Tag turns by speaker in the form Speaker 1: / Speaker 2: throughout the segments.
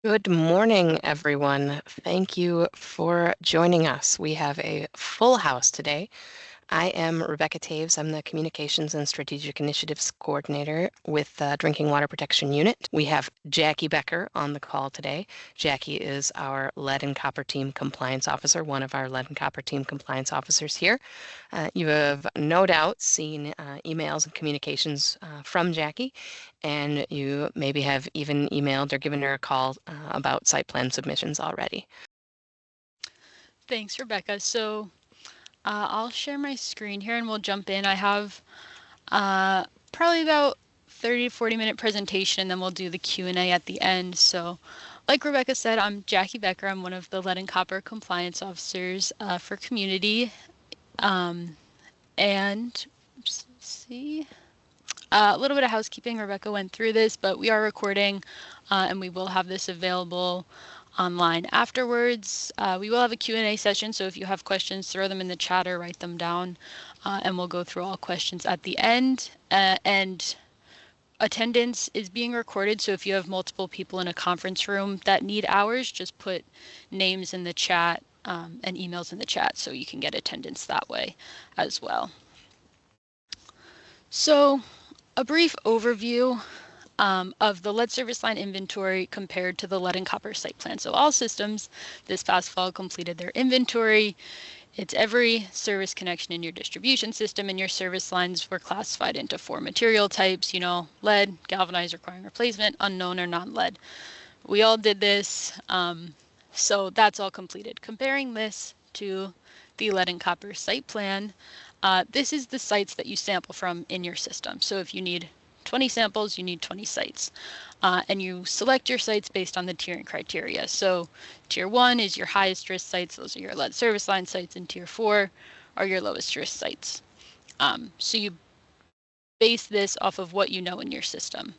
Speaker 1: Good morning, everyone. Thank you for joining us. We have a full house today. I am Rebecca Taves. I'm the Communications and Strategic Initiatives Coordinator with the Drinking Water Protection Unit. We have Jackie Becker on the call today. Jackie is our Lead and Copper Team Compliance Officer, one of our Lead and Copper Team Compliance Officers here. You have no doubt seen emails and communications from Jackie, and you maybe have even emailed or given her a call about site plan submissions already.
Speaker 2: Thanks, Rebecca. So I'll share my screen here and we'll jump in. I have probably about 30 to 40 minute presentation and then we'll do the Q&A at the end. So like Rebecca said, I'm Jackie Becker. I'm one of the Lead and Copper Compliance Officers for Community. And let's see. A little bit of housekeeping. Rebecca went through this, but we are recording and we will have this available online afterwards. We will have a Q&A session, so if you have questions, throw them in the chat or write them down, and we'll go through all questions at the end. And attendance is being recorded, so if you have multiple people in a conference room that need hours, just put names in the chat and emails in the chat so you can get attendance that way as well. So a brief overview of the lead service line inventory compared to the lead and copper site plan. So all systems this past fall completed their inventory. It's every service connection in your distribution system, and your service lines were classified into 4 material types, lead, galvanized requiring replacement, unknown, or non-lead. We all did this, so that's all completed. Comparing this to the lead and copper site plan, this is the sites that you sample from in your system. So if you need 20 samples, you need 20 sites. And you select your sites based on the tiering criteria. So tier 1 is your highest risk sites. Those are your lead service line sites. And tier 4 are your lowest risk sites. So you base this off of what you know in your system.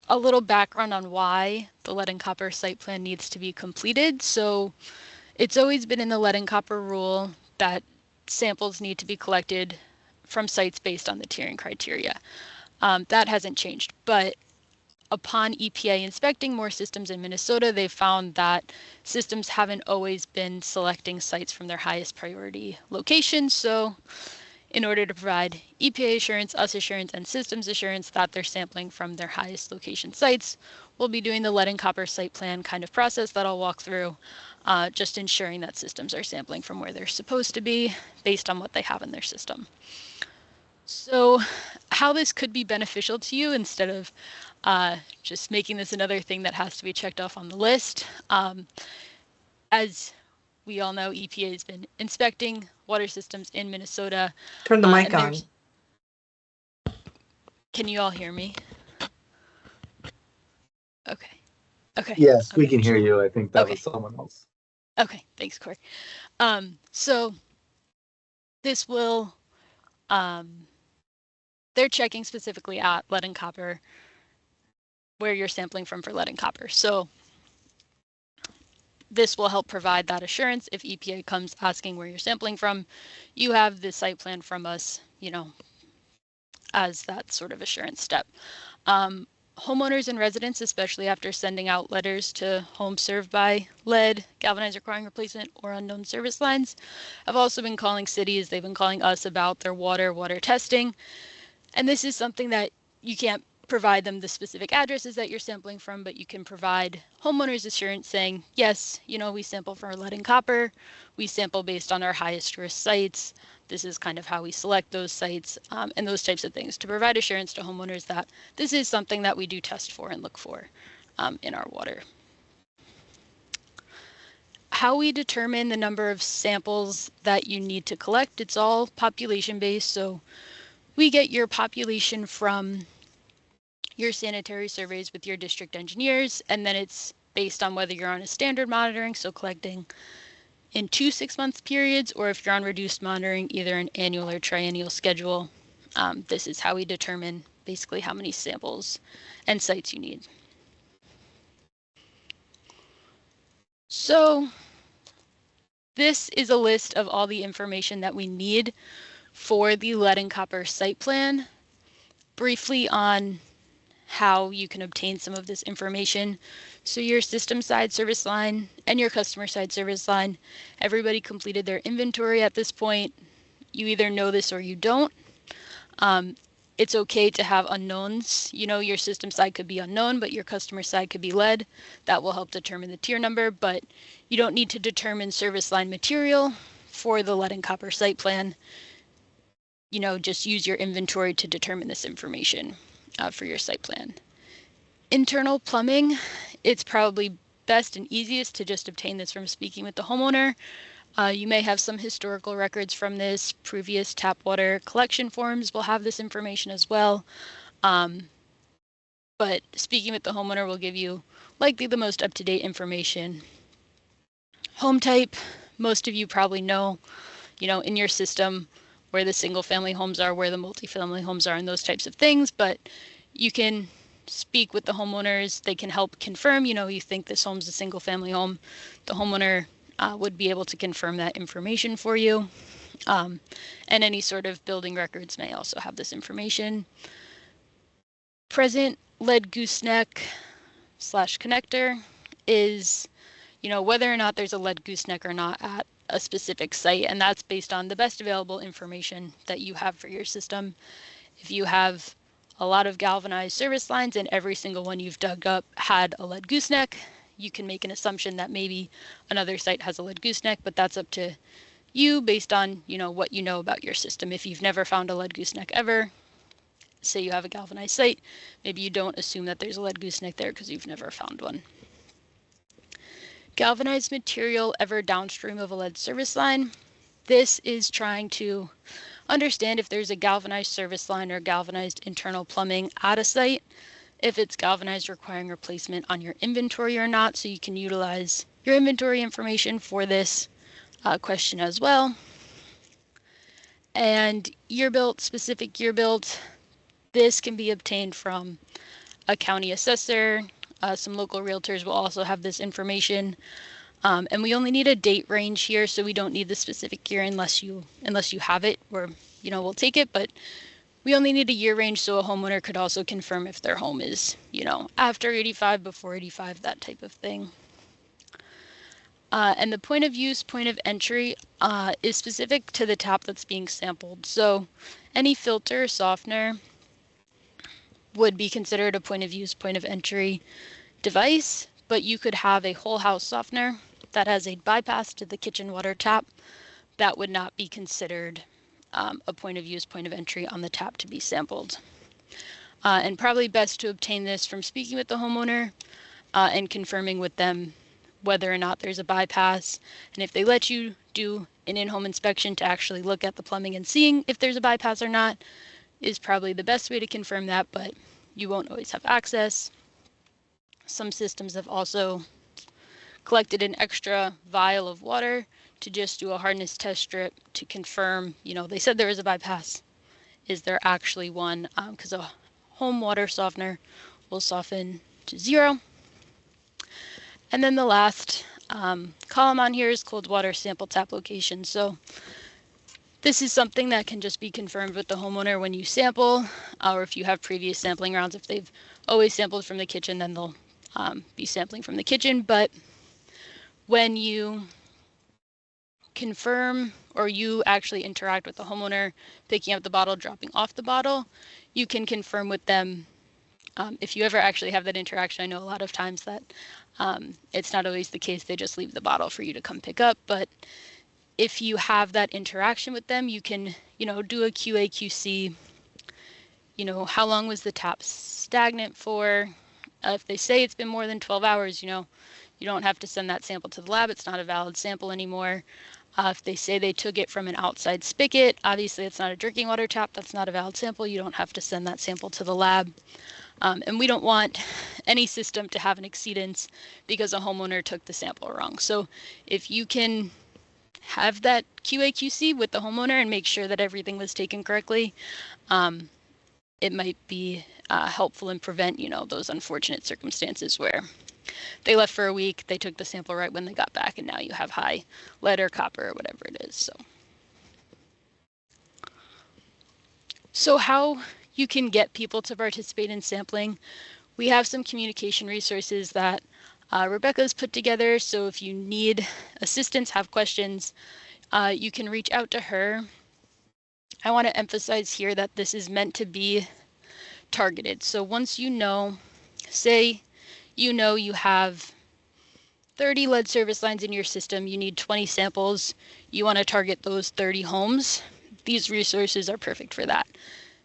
Speaker 2: A little background on why the lead and copper site plan needs to be completed. So it's always been in the lead and copper rule that samples need to be collected from sites based on the tiering criteria. That hasn't changed, but upon EPA inspecting more systems in Minnesota, they found that systems haven't always been selecting sites from their highest priority locations. So in order to provide EPA assurance, us assurance, and systems assurance that they're sampling from their highest location sites, we'll be doing the lead and copper site plan kind of process that I'll walk through, just ensuring that systems are sampling from where they're supposed to be based on what they have in their system. So how this could be beneficial to you instead of just making this another thing that has to be checked off on the list. As we all know, EPA has been inspecting water systems in Minnesota.
Speaker 3: Turn the mic on.
Speaker 2: Can you all hear me? Okay. Okay.
Speaker 4: Yes,
Speaker 2: okay.
Speaker 4: We can hear you. I think that was someone else.
Speaker 2: Okay. Thanks, Corey. So this will, they're checking specifically at lead and copper, where you're sampling from for lead and copper. So this will help provide that assurance. If EPA comes asking where you're sampling from, you have the site plan from us, as that sort of assurance step. Homeowners and residents, especially after sending out letters to homes served by lead, galvanized requiring replacement, or unknown service lines, have also been calling cities. They've been calling us about their water testing. And this is something that you can't provide them the specific addresses that you're sampling from, but you can provide homeowners assurance saying, yes, we sample for lead and copper. We sample based on our highest risk sites. This is kind of how we select those sites, and those types of things to provide assurance to homeowners that this is something that we do test for and look for in our water. How we determine the number of samples that you need to collect, it's all population based. So we get your population from your sanitary surveys with your district engineers, and then it's based on whether you're on a standard monitoring, so collecting in 2 6-month periods, or if you're on reduced monitoring, either an annual or triennial schedule. This is how we determine basically how many samples and sites you need. So this is a list of all the information that we need for the lead and copper site plan. Briefly on how you can obtain some of this information. So your system side service line and your customer side service line, everybody completed their inventory at this point. You either know this or you don't. It's okay to have unknowns. You know, your system side could be unknown, but your customer side could be lead. That will help determine the tier number, but you don't need to determine service line material for the lead and copper site plan. You know, just use your inventory to determine this information for your site plan. Internal plumbing, it's probably best and easiest to just obtain this from speaking with the homeowner. You may have some historical records from this. Previous tap water collection forms will have this information as well. But speaking with the homeowner will give you likely the most up-to-date information. Home type, most of you probably know, you know, in your system where the single-family homes are, where the multifamily homes are, and those types of things. But you can speak with the homeowners. They can help confirm, you know, you think this home's a single-family home. The homeowner would be able to confirm that information for you. And any sort of building records may also have this information. Present lead gooseneck / connector is, you know, whether or not there's a lead gooseneck or not at a specific site, and that's based on the best available information that you have for your system. If you have a lot of galvanized service lines and every single one you've dug up had a lead gooseneck, you can make an assumption that maybe another site has a lead gooseneck, but that's up to you based on, you know, what you know about your system. If you've never found a lead gooseneck ever, say you have a galvanized site, maybe you don't assume that there's a lead gooseneck there because you've never found one. Galvanized material ever downstream of a lead service line. This is trying to understand if there's a galvanized service line or galvanized internal plumbing at a site, if it's galvanized requiring replacement on your inventory or not, so you can utilize your inventory information for this question as well. And year built, specific year built, this can be obtained from a county assessor. Some local realtors will also have this information. And we only need a date range here, so we don't need the specific year unless you have it, or, you know, we'll take it, but we only need a year range, so a homeowner could also confirm if their home is, you know, after 85, before 85, that type of thing. And the point of use, point of entry is specific to the tap that's being sampled. So any filter, softener would be considered a point of use, point of entry device, but you could have a whole house softener that has a bypass to the kitchen water tap. That would not be considered a point of use, point of entry on the tap to be sampled. And probably best to obtain this from speaking with the homeowner and confirming with them whether or not there's a bypass. And if they let you do an in-home inspection to actually look at the plumbing and seeing if there's a bypass or not is probably the best way to confirm that, but you won't always have access. Some systems have also collected an extra vial of water to just do a hardness test strip to confirm, you know, they said there is a bypass. Is there actually one? Because a home water softener will soften to 0. And then the last column on here is cold water sample tap location. So this is something that can just be confirmed with the homeowner when you sample, or if you have previous sampling rounds. If they've always sampled from the kitchen, then they'll be sampling from the kitchen. But when you confirm, or you actually interact with the homeowner, picking up the bottle, dropping off the bottle, you can confirm with them. If you ever actually have that interaction, I know a lot of times that it's not always the case. They just leave the bottle for you to come pick up. But if you have that interaction with them, you can, you know, do a QA, QC, you know, how long was the tap stagnant for? If they say it's been more than 12 hours, you know, you don't have to send that sample to the lab. It's not a valid sample anymore. If they say they took it from an outside spigot, obviously it's not a drinking water tap. That's not a valid sample. You don't have to send that sample to the lab. And we don't want any system to have an exceedance because a homeowner took the sample wrong. So if you can have that QA/QC with the homeowner and make sure that everything was taken correctly, it might be helpful and prevent, you know, those unfortunate circumstances where they left for a week, they took the sample right when they got back, and now you have high lead or copper or whatever it is. So how you can get people to participate in sampling, we have some communication resources that Rebecca's put together. So if you need assistance, have questions, you can reach out to her. I want to emphasize here that this is meant to be targeted. So once you know, say you know you have 30 lead service lines in your system, you need 20 samples, you want to target those 30 homes, these resources are perfect for that.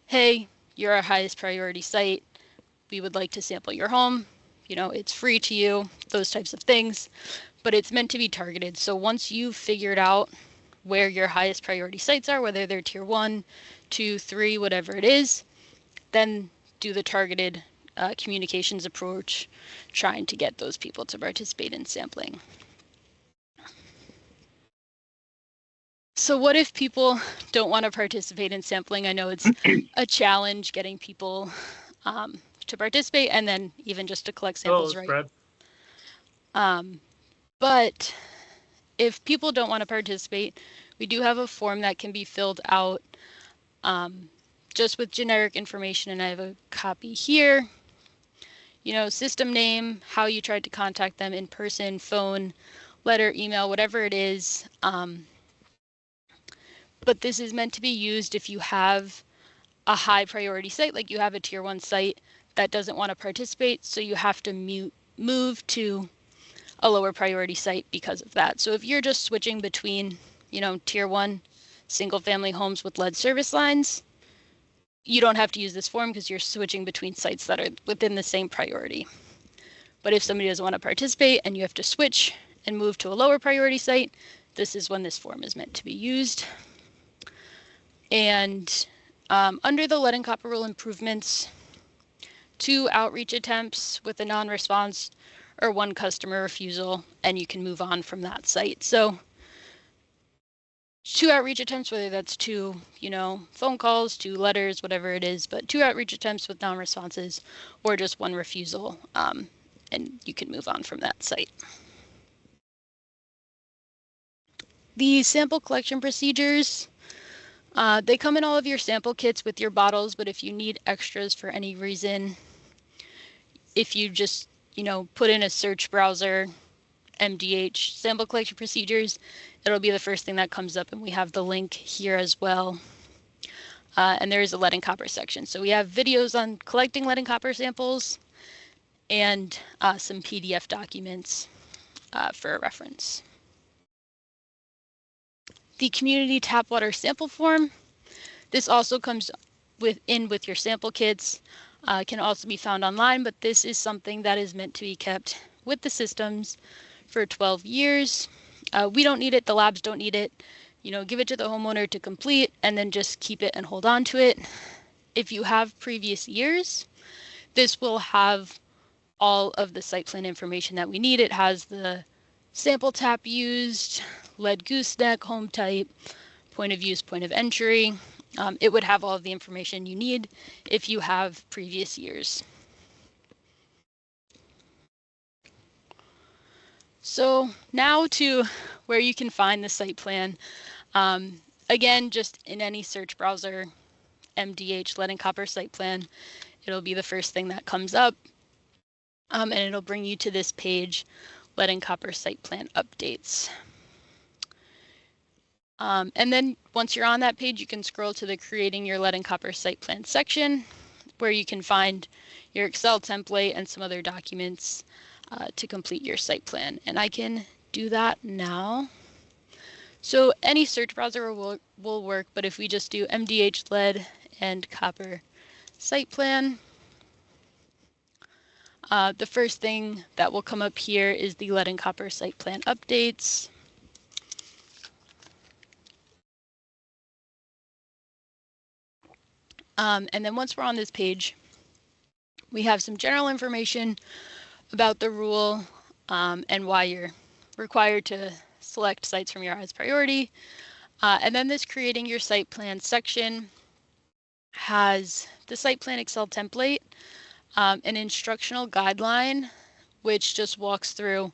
Speaker 2: Hey, you're our highest priority site, we would like to sample your home, you know, it's free to you, those types of things, but it's meant to be targeted. So once you've figured out where your highest priority sites are, whether they're tier 1, 2, 3, whatever it is, then do the targeted communications approach, trying to get those people to participate in sampling. So what if people don't want to participate in sampling? I know it's a challenge getting people to participate and then even just to collect samples, right? But if people don't want to participate, we do have a form that can be filled out just with generic information, and I have a copy here. You know, system name, how you tried to contact them in person, phone, letter, email, whatever it is. But this is meant to be used if you have a high priority site, like you have a tier 1 site that doesn't want to participate, so you have to move to a lower priority site because of that. So if you're just switching between, you know, tier 1 single family homes with lead service lines, you don't have to use this form because you're switching between sites that are within the same priority. But if somebody doesn't want to participate and you have to switch and move to a lower priority site, this is when this form is meant to be used. And under the lead and copper rule improvements, 2 outreach attempts with a non-response or 1 customer refusal, and you can move on from that site. So 2 outreach attempts, whether that's 2, you know, phone calls, 2 letters, whatever it is, but 2 outreach attempts with non-responses or just 1 refusal, and you can move on from that site. The sample collection procedures, they come in all of your sample kits with your bottles, but if you need extras for any reason, if you just, you know, put in a search browser, MDH sample collection procedures, it'll be the first thing that comes up, and we have the link here as well. And there is a lead and copper section. So we have videos on collecting lead and copper samples and some PDF documents for a reference. The community tap water sample form, this also comes with your sample kits, can also be found online, but this is something that is meant to be kept with the systems for 12 years. We don't need it, the labs don't need it. You know, give it to the homeowner to complete and then just keep it and hold on to it. If you have previous years, this will have all of the site plan information that we need. It has the sample tap used, lead gooseneck, home type, point of use, point of entry. It would have all of the information you need if you have previous years. So now to where you can find the site plan. Again, just in any search browser, MDH lead and copper site plan, it'll be the first thing that comes up. And it'll bring you to this page, lead and copper site plan updates. And then once you're on that page, you can scroll to the creating your lead and copper site plan section, where you can find your Excel template and some other documents to complete your site plan. And I can do that now. So any search browser will work, but if we just do MDH lead and copper site plan, the first thing that will come up here is the lead and copper site plan updates. And then once we're on this page, we have some general information about the rule and why you're required to select sites from your highest priority. And then this creating your site plan section has the site plan Excel template, an instructional guideline, which just walks through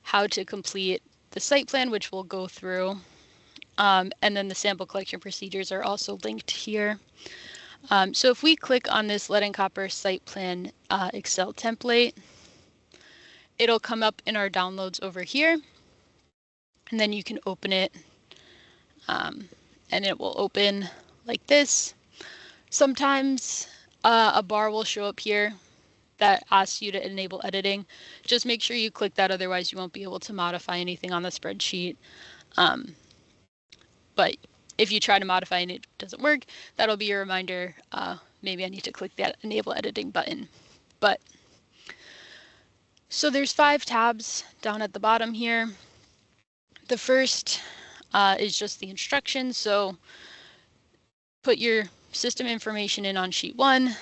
Speaker 2: how to complete the site plan, which we'll go through. And then the sample collection procedures are also linked here. So if we click on this lead and copper site plan Excel template, it'll come up in our downloads over here, and then you can open it, and it will open like this. Sometimes a bar will show up here that asks you to enable editing. Just make sure you click that, otherwise you won't be able to modify anything on the spreadsheet. But if you try to modify and it doesn't work, that'll be your reminder. Maybe I need to click that enable editing button. But so there's 5 tabs down at the bottom here. The first is just the instructions. So put your system information in on sheet 1,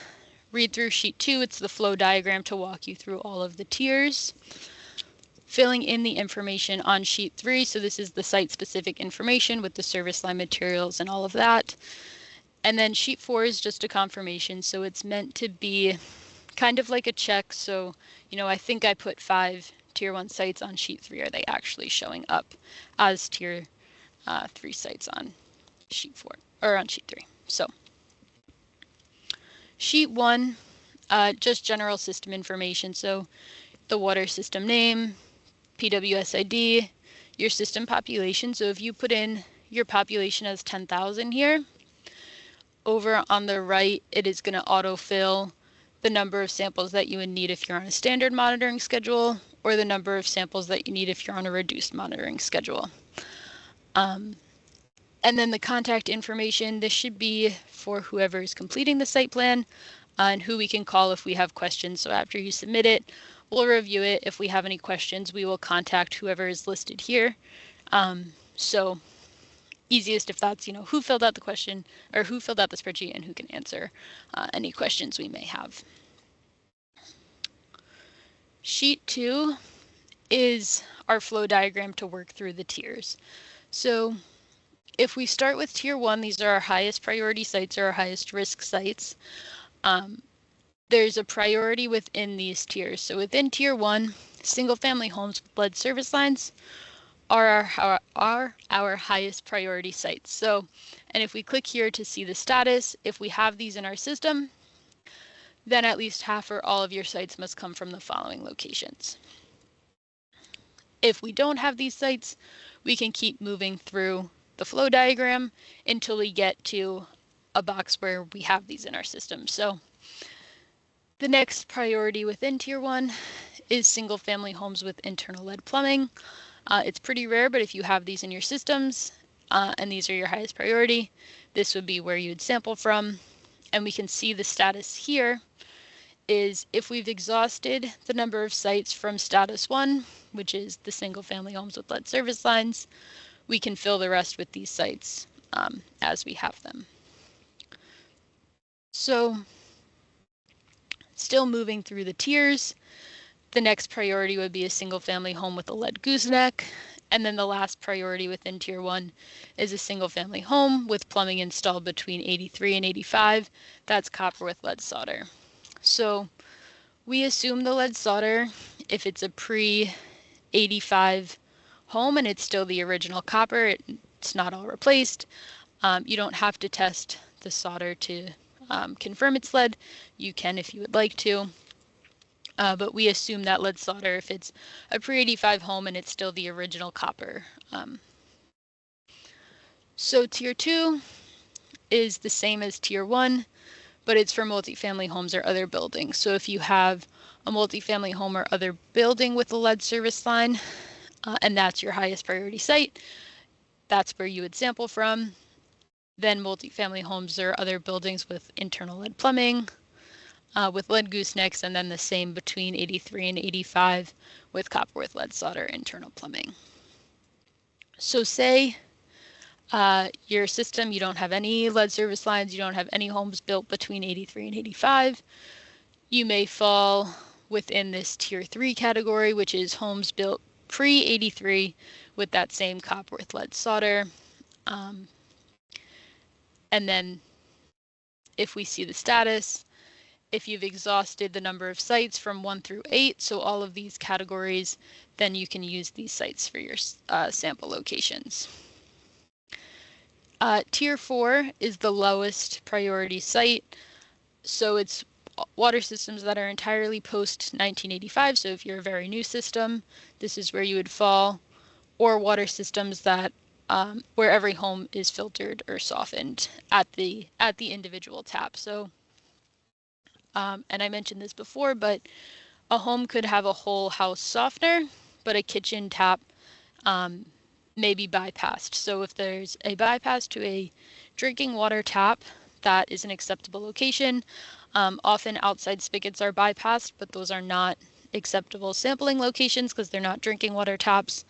Speaker 2: read through sheet 2. It's the flow diagram to walk you through all of the tiers. Filling in the information on sheet 3. So this is the site specific information with the service line materials and all of that. And then sheet 4 is just a confirmation. So it's meant to be kind of like a check. So, you know, I think I put 5 tier 1 sites on sheet 3. Are they actually showing up as tier 3 sites on sheet 4 or on sheet 3? So sheet 1, just general system information. So the water system name, PWSID, your system population. So if you put in your population as 10,000 here, over on the right, it is going to autofill the number of samples that you would need if you're on a standard monitoring schedule, or the number of samples that you need if you're on a reduced monitoring schedule. And then the contact information, this should be for whoever is completing the site plan and who we can call if we have questions. So after you submit it, we'll review it. If we have any questions, we will contact whoever is listed here. So easiest if that's, you know, who filled out the question or who filled out the spreadsheet and who can answer any questions we may have. Sheet 2 is our flow diagram to work through the tiers. So if we start with tier 1, these are our highest priority sites or our highest risk sites. There's a priority within these tiers. So within tier 1, single family homes with lead service lines are our highest priority sites. So, and if we click here to see the status, if we have these in our system, then at least half or all of your sites must come from the following locations. If we don't have these sites, we can keep moving through the flow diagram until we get to a box where we have these in our system. So the next priority within tier 1 is single family homes with internal lead plumbing. It's pretty rare, but if you have these in your systems and these are your highest priority, this would be where you would sample from. And we can see the status here is if we've exhausted the number of sites from status 1, which is the single family homes with lead service lines, we can fill the rest with these sites as we have them. So still moving through the tiers, the next priority would be a single family home with a lead gooseneck. And then the last priority within tier 1 is a single family home with plumbing installed between 83 and 85. That's copper with lead solder. So we assume the lead solder, if it's a pre-85 home and it's still the original copper, it's not all replaced. You don't have to test the solder to confirm it's lead. You can if you would like to. But we assume that lead solder if it's a pre-85 home and it's still the original copper. So tier 2 is the same as tier 1, but it's for multifamily homes or other buildings. So if you have a multifamily home or other building with a lead service line, and that's your highest priority site, that's where you would sample from. Then multifamily homes or other buildings with internal lead plumbing, with lead goosenecks, and then the same between 83 and 85 with copper with lead solder internal plumbing. So say your system, you don't have any lead service lines, you don't have any homes built between 83 and 85. You may fall within this tier 3 category, which is homes built pre-83 with that same copper with lead solder. And then if we see the status, if you've exhausted the number of sites from 1 through 8, so all of these categories, then you can use these sites for your sample locations. Tier 4 is the lowest priority site. So it's water systems that are entirely post 1985. So if you're a very new system, this is where you would fall, or water systems that where every home is filtered or softened at the individual tap. So, and I mentioned this before, but a home could have a whole house softener, but a kitchen tap may be bypassed. So if there's a bypass to a drinking water tap, that is an acceptable location. Often outside spigots are bypassed, but those are not acceptable sampling locations because they're not drinking water taps,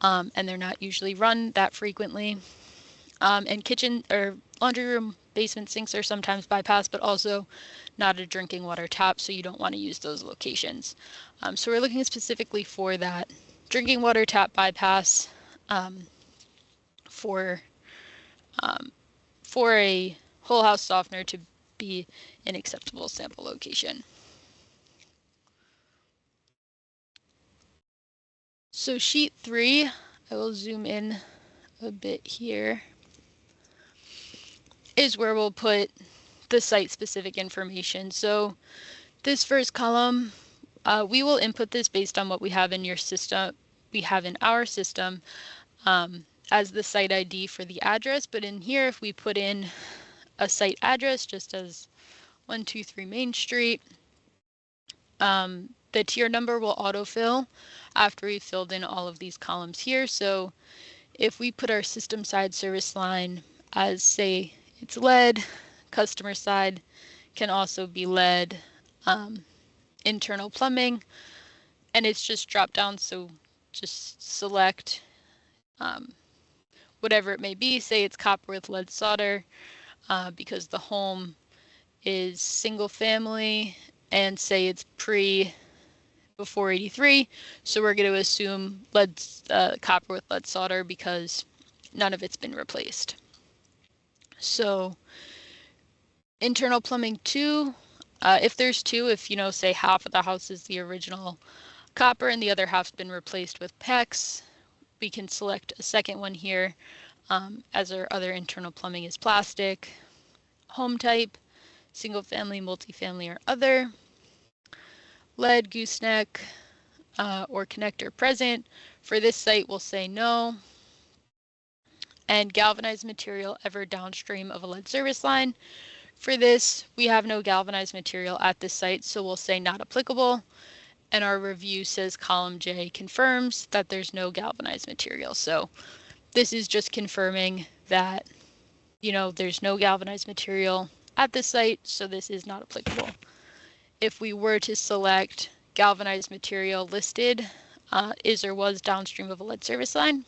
Speaker 2: and they're not usually run that frequently. And kitchen or laundry room basement sinks are sometimes bypassed, but also not a drinking water tap, so you don't want to use those locations. So we're looking specifically for that drinking water tap bypass for a whole house softener to be an acceptable sample location. So sheet 3, I will zoom in a bit here, is where we'll put the site-specific information. So this first column, we will input this based on what we have in your system. We have in our system as the site ID for the address, but in here, if we put in a site address, just as 123 Main Street, the tier number will autofill after we filled in all of these columns here. So if we put our system side service line as, say, it's lead, customer side can also be lead, internal plumbing, and it's just drop down. So just select whatever it may be. Say it's copper with lead solder because the home is single family, and say it's before 83. So we're going to assume copper with lead solder because none of it's been replaced. So internal plumbing 2, if there's 2, if say half of the house is the original copper and the other half's been replaced with PEX, we can select a second one here as our other internal plumbing is plastic. Home type, single family, multifamily, or other. Lead, gooseneck, or connector present. For this site, we'll say no. And galvanized material ever downstream of a lead service line. For this, we have no galvanized material at this site, so we'll say not applicable. And our review says column J confirms that there's no galvanized material. So this is just confirming that, there's no galvanized material at this site, so this is not applicable. If we were to select galvanized material listed is or was downstream of a lead service line,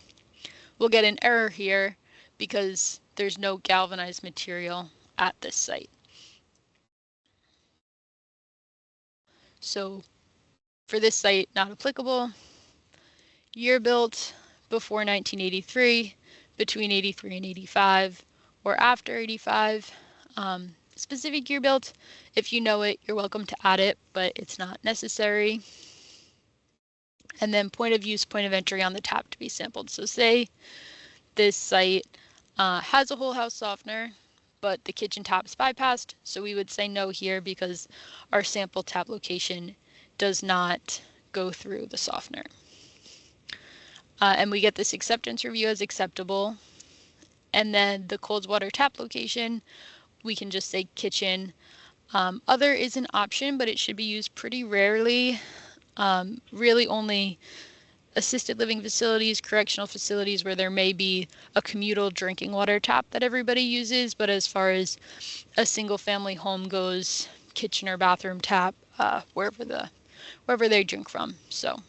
Speaker 2: we'll get an error here because there's no galvanized material at this site. So for this site, not applicable. Year built before 1983, between 83 and 85, or after 85. Specific year built, if you know it, you're welcome to add it, but it's not necessary. And then point of use, point of entry on the tap to be sampled. So say this site has a whole house softener, but the kitchen tap is bypassed. So we would say no here because our sample tap location does not go through the softener. And we get this acceptance review as acceptable. And then the cold water tap location, we can just say kitchen. Other is an option, but it should be used pretty rarely. Really only assisted living facilities, correctional facilities where there may be a communal drinking water tap that everybody uses. But as far as a single family home goes, kitchen or bathroom tap, wherever they drink from. So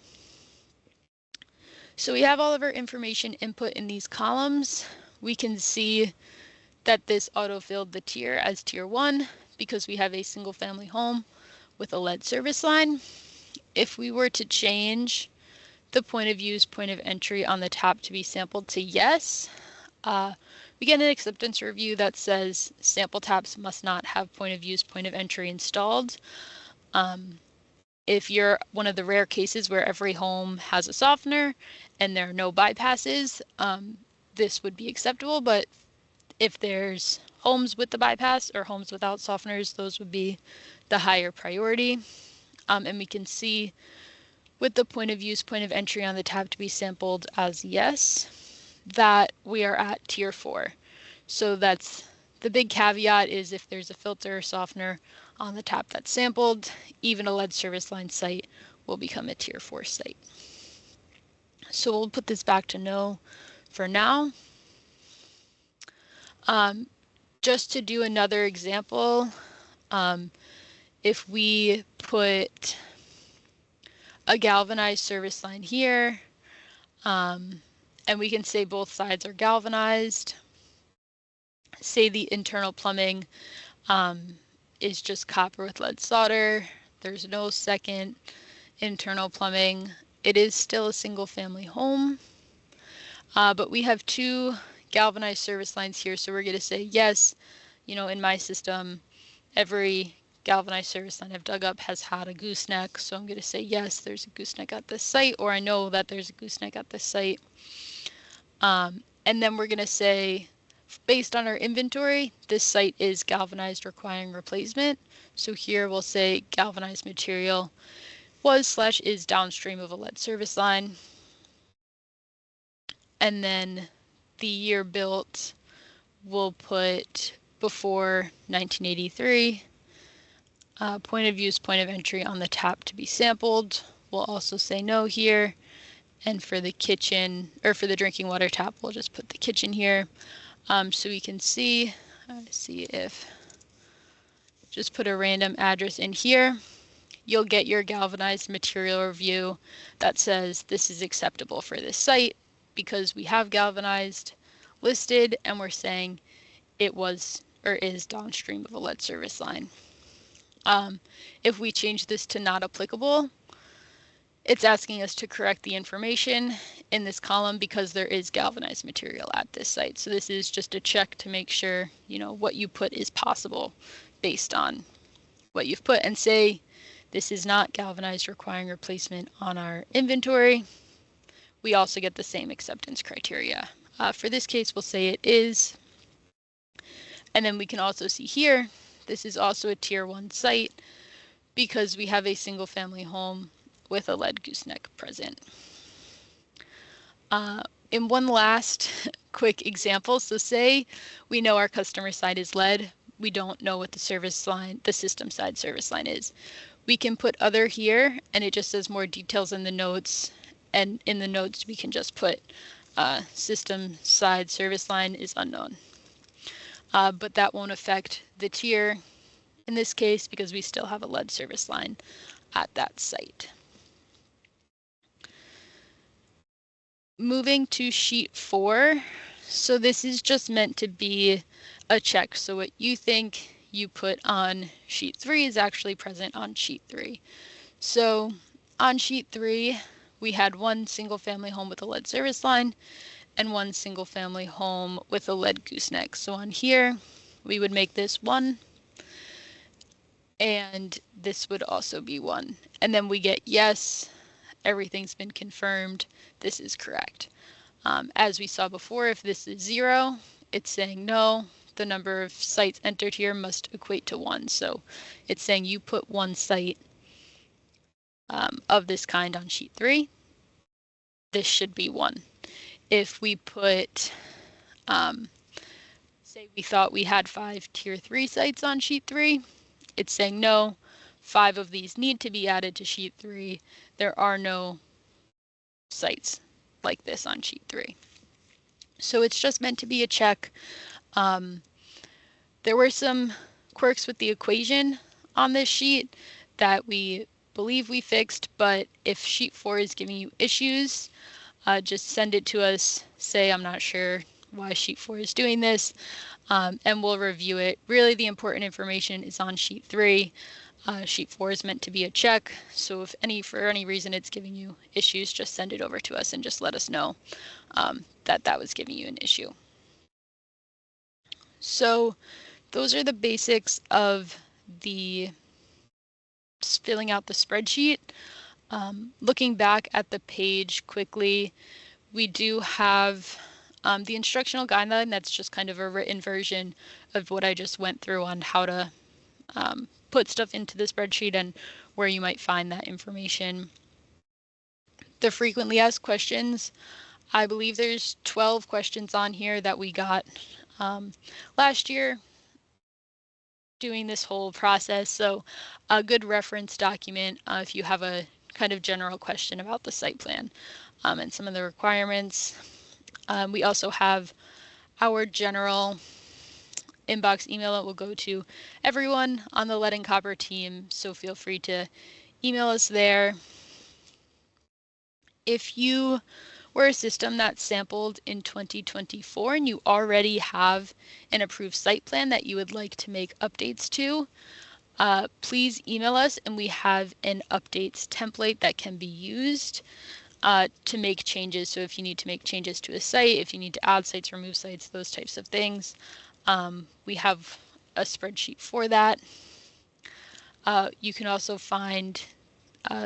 Speaker 2: we have all of our information input in these columns. We can see that this auto-filled the tier as tier 1 because we have a single family home with a lead service line. If we were to change the point of use, point of entry on the tap to be sampled to yes, we get an acceptance review that says sample taps must not have point of use, point of entry installed. If you're one of the rare cases where every home has a softener and there are no bypasses, this would be acceptable, but If there's homes with the bypass or homes without softeners, those would be the higher priority. And we can see with the point of use, point of entry on the tap to be sampled as yes, that we are at tier 4. So that's the big caveat is if there's a filter or softener on the tap that's sampled, even a lead service line site will become a tier 4 site. So we'll put this back to no for now. Just to do another example, if we put a galvanized service line here, and we can say both sides are galvanized, say the internal plumbing is just copper with lead solder, there's no second internal plumbing, it is still a single family home, but we have 2 galvanized service lines here, so we're going to say yes, you know, in my system every galvanized service line I've dug up has had a gooseneck, so I'm going to say yes, there's a gooseneck at this site, or I know that there's a gooseneck at this site. And then we're going to say, based on our inventory, this site is galvanized requiring replacement. So here we'll say galvanized material was/is downstream of a lead service line. And then the year built, we'll put before 1983. Point of use, point of entry on the tap to be sampled. We'll also say no here. And for the kitchen, or for the drinking water tap, we'll just put the kitchen here. So we can see if, just put a random address in here. You'll get your galvanized material review that says this is acceptable for this site because we have galvanized listed and we're saying it was or is downstream of a lead service line. If we change this to not applicable, it's asking us to correct the information in this column because there is galvanized material at this site. So this is just a check to make sure, you know, what you put is possible based on what you've put, and say this is not galvanized requiring replacement on our inventory. We also get the same acceptance criteria. For this case, we'll say it is. And then we can also see here, this is also a tier 1 site because we have a single family home with a lead gooseneck present. In one last quick example, so say we know our customer side is lead, we don't know what the service line, the system side service line is. We can put other here and it just says more details in the notes, and in the notes we can just put system side service line is unknown. But that won't affect the tier in this case because we still have a lead service line at that site. Moving to sheet 4. So this is just meant to be a check. So what you think you put on sheet 3 is actually present on sheet 3. So on sheet 3, we had one single family home with a lead service line and one single family home with a lead gooseneck. So on here, we would make this 1. And this would also be 1. And then we get yes, everything's been confirmed, this is correct. As we saw before, if this is 0, it's saying no, the number of sites entered here must equate to 1. So it's saying you put 1 site of this kind on sheet 3, this should be 1. If we put, say we thought we had 5 tier 3 sites on sheet 3, it's saying no, 5 of these need to be added to sheet 3. There are no sites like this on sheet 3. So it's just meant to be a check. There were some quirks with the equation on this sheet that we believe we fixed, but if sheet 4 is giving you issues, just send it to us. Say, I'm not sure why sheet 4 is doing this, and we'll review it. Really, the important information is on sheet 3. Sheet 4 is meant to be a check, so if for any reason it's giving you issues, just send it over to us and just let us know that was giving you an issue. So those are the basics of the filling out the spreadsheet. Looking back at the page quickly, we do have The instructional guideline, that's just kind of a written version of what I just went through on how to put stuff into the spreadsheet and where you might find that information. The frequently asked questions, I believe there's 12 questions on here that we got last year doing this whole process. So a good reference document if you have a kind of general question about the site plan and some of the requirements. We also have our general inbox email that will go to everyone on the Lead and Copper team, so feel free to email us there. If you were a system that's sampled in 2024 and you already have an approved site plan that you would like to make updates to, please email us, and we have an updates template that can be used to make changes. So if you need to make changes to a site, if you need to add sites, remove sites, those types of things, we have a spreadsheet for that. You can also find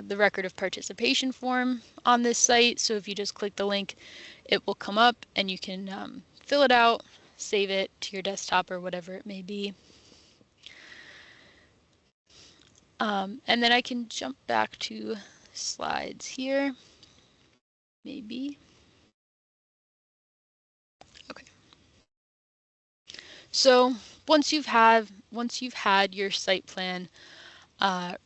Speaker 2: the record of participation form on this site. So if you just click the link, it will come up and you can fill it out, save it to your desktop or whatever it may be. And then I can jump back to slides here, maybe. Okay. So once you've had your site plan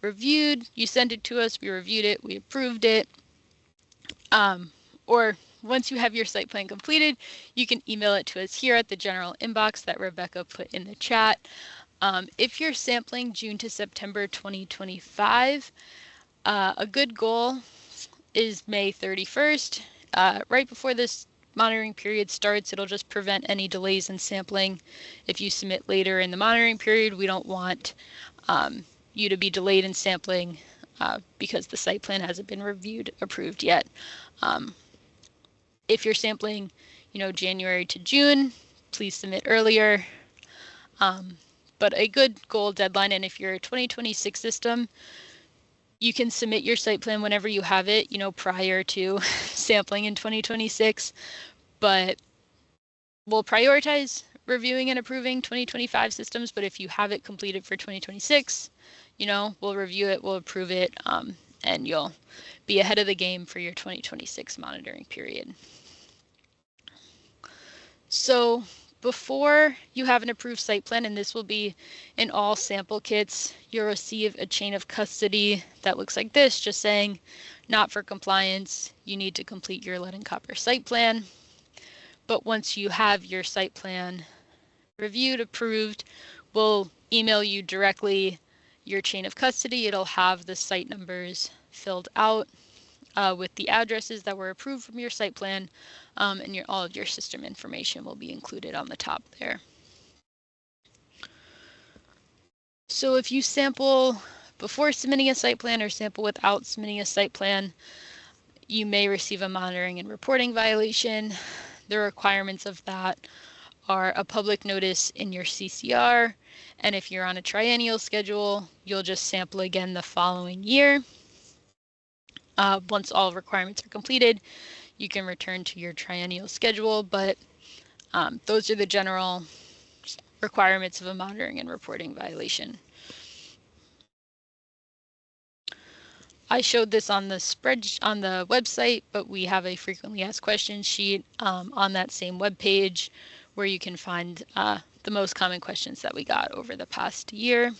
Speaker 2: reviewed, you send it to us, we reviewed it, we approved it. Or once you have your site plan completed, you can email it to us here at the general inbox that Rebecca put in the chat. If you're sampling June to September 2025, a good goal is May 31st. Right before this monitoring period starts, it'll just prevent any delays in sampling. If you submit later in the monitoring period, we don't want you to be delayed in sampling because the site plan hasn't been reviewed, approved yet. If you're sampling, January to June, please submit earlier. But a good goal deadline, and if you're a 2026 system, you can submit your site plan whenever you have it, prior to sampling in 2026, but we'll prioritize reviewing and approving 2025 systems. But if you have it completed for 2026, we'll review it, we'll approve it, and you'll be ahead of the game for your 2026 monitoring period. So before you have an approved site plan, and this will be in all sample kits, you'll receive a chain of custody that looks like this, just saying, not for compliance, you need to complete your Lead and Copper site plan. But once you have your site plan reviewed, approved, we'll email you directly your chain of custody. It'll have the site numbers filled out with the addresses that were approved from your site plan, and all of your system information will be included on the top there. So if you sample before submitting a site plan or sample without submitting a site plan, you may receive a monitoring and reporting violation. The requirements of that are a public notice in your CCR, and if you're on a triennial schedule, you'll just sample again the following year. Once all requirements are completed, you can return to your triennial schedule, but those are the general requirements of a monitoring and reporting violation. I showed this on the on the website, but we have a frequently asked questions sheet on that same web page where you can find the most common questions that we got over the past year.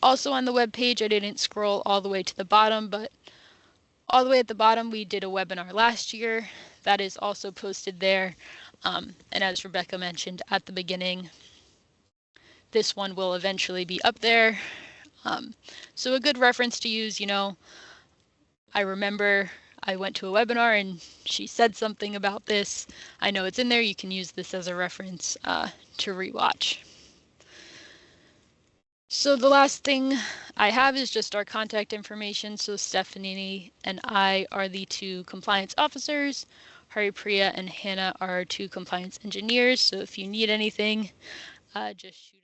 Speaker 2: Also on the web page, I didn't scroll all the way to the bottom, but all the way at the bottom, we did a webinar last year that is also posted there. And as Rebecca mentioned at the beginning, this one will eventually be up there. So a good reference to use, I remember I went to a webinar and she said something about this. I know it's in there. You can use this as a reference to rewatch. So the last thing I have is just our contact information. So Stephanie and I are the two compliance officers. Haripriya and Hannah are our two compliance engineers. So if you need anything, just shoot